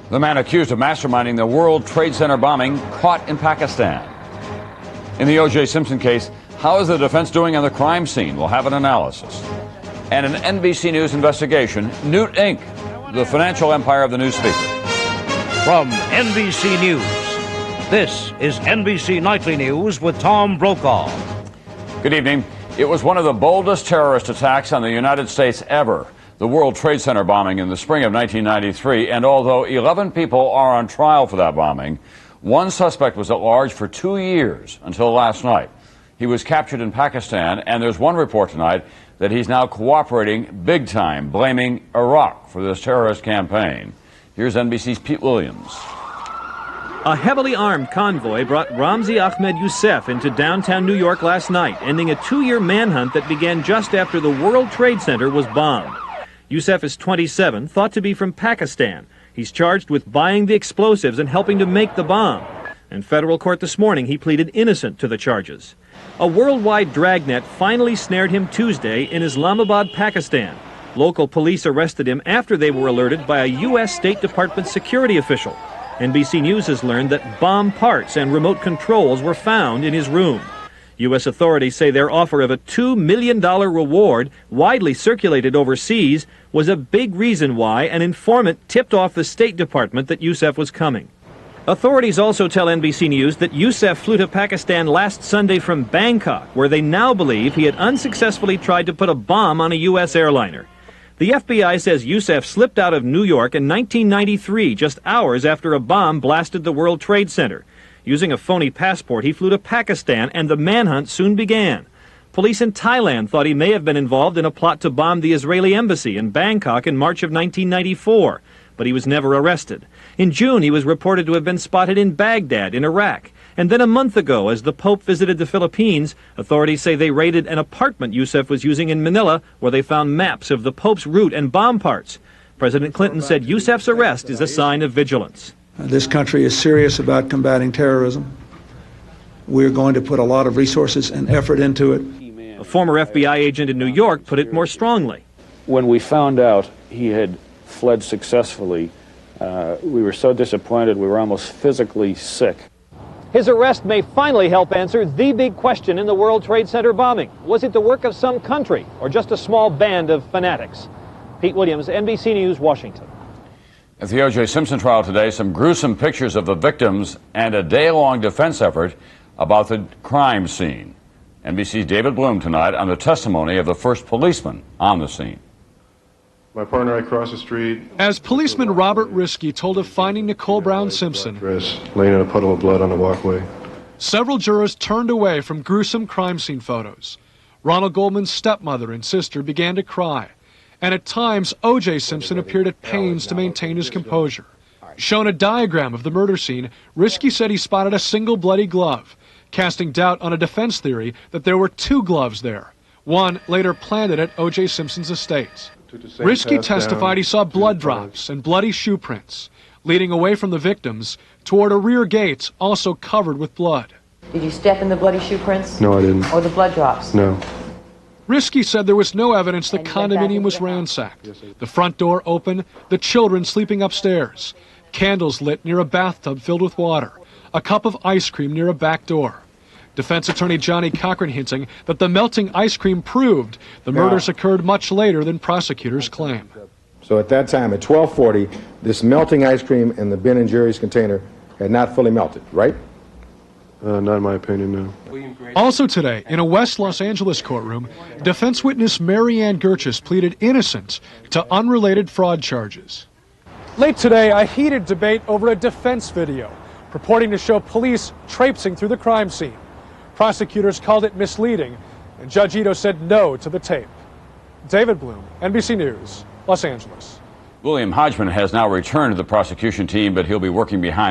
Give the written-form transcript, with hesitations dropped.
The man accused of masterminding the World Trade Center bombing caught in Pakistan. In the O.J. Simpson case, how is the defense doing on the crime scene? We'll have an analysis. And an NBC News investigation, Newt Inc., the financial empire of the newspaper. From NBC News, this is NBC Nightly News with Tom Brokaw. Good evening. It was one of the boldest terrorist attacks on the United States ever, the World Trade Center bombing in the spring of 1993. And although 11 people are on trial for that bombing, one suspect was at large for 2 years until last night. He was captured in Pakistan, and there's one report tonight that he's now cooperating big time, blaming Iraq for this terrorist campaign. Here's NBC's Pete Williams. A heavily armed convoy brought Ramzi Ahmed Youssef into downtown New York last night, ending a 2-year manhunt that began just after the World Trade Center was bombed. Youssef is 27, thought to be from Pakistan. He's charged with buying the explosives and helping to make the bomb. In federal court this morning, he pleaded innocent to the charges. A worldwide dragnet finally snared him Tuesday in Islamabad, Pakistan. Local police arrested him after they were alerted by a U.S. State Department security official. NBC News has learned that bomb parts and remote controls were found in his room. U.S. authorities say their offer of a $2 million reward, widely circulated overseas, was a big reason why an informant tipped off the State Department that Youssef was coming. Authorities also tell NBC News that Youssef flew to Pakistan last Sunday from Bangkok, where they now believe he had unsuccessfully tried to put a bomb on a U.S. airliner. The FBI says Youssef slipped out of New York in 1993, just hours after a bomb blasted the World Trade Center. Using a phony passport, he flew to Pakistan, and the manhunt soon began. Police in Thailand thought he may have been involved in a plot to bomb the Israeli embassy in Bangkok in March of 1994, but he was never arrested. In June, he was reported to have been spotted in Baghdad, in Iraq. And then a month ago, as the Pope visited the Philippines, authorities say they raided an apartment Youssef was using in Manila, where they found maps of the Pope's route and bomb parts. President Clinton said Youssef's arrest is a sign of vigilance. This country is serious about combating terrorism. We're going to put a lot of resources and effort into it. A former FBI agent in New York put it more strongly. When we found out he had fled successfully, we were so disappointed we were almost physically sick. His arrest may finally help answer the big question in the World Trade Center bombing. Was it the work of some country or just a small band of fanatics? Pete Williams, NBC News, Washington. At the O.J. Simpson trial today, some gruesome pictures of the victims and a day-long defense effort about the crime scene. NBC's David Bloom tonight on the testimony of the first policeman on the scene. My partner across the street. As policeman Robert Risky told of finding Nicole Brown Simpson, laying in a puddle of blood on the walkway. Several jurors turned away from gruesome crime scene photos. Ronald Goldman's stepmother and sister began to cry, and at times O.J. Simpson appeared at pains to maintain his composure. Shown a diagram of the murder scene, Risky said he spotted a single bloody glove, casting doubt on a defense theory that there were 2 gloves there. One later planted at O.J. Simpson's estate. Risky testified he saw blood drops and bloody shoe prints, leading away from the victims toward a rear gate also covered with blood. Did you step in the bloody shoe prints? No, I didn't. Or the blood drops? No. Risky said there was no evidence the condominium was ransacked. The front door open, the children sleeping upstairs, candles lit near a bathtub filled with water, a cup of ice cream near a back door. Defense attorney Johnny Cochran hinting that the melting ice cream proved the murders occurred much later than prosecutors claim. So at that time, at 12:40, this melting ice cream in the Ben & Jerry's container had not fully melted, right? Not in my opinion, no. Also today, in a West Los Angeles courtroom, defense witness Mary Ann Gerchis pleaded innocent to unrelated fraud charges. Late today, a heated debate over a defense video purporting to show police traipsing through the crime scene. Prosecutors called it misleading, and Judge Ito said no to the tape. David Bloom, NBC News, Los Angeles. William Hodgman has now returned to the prosecution team, but he'll be working behind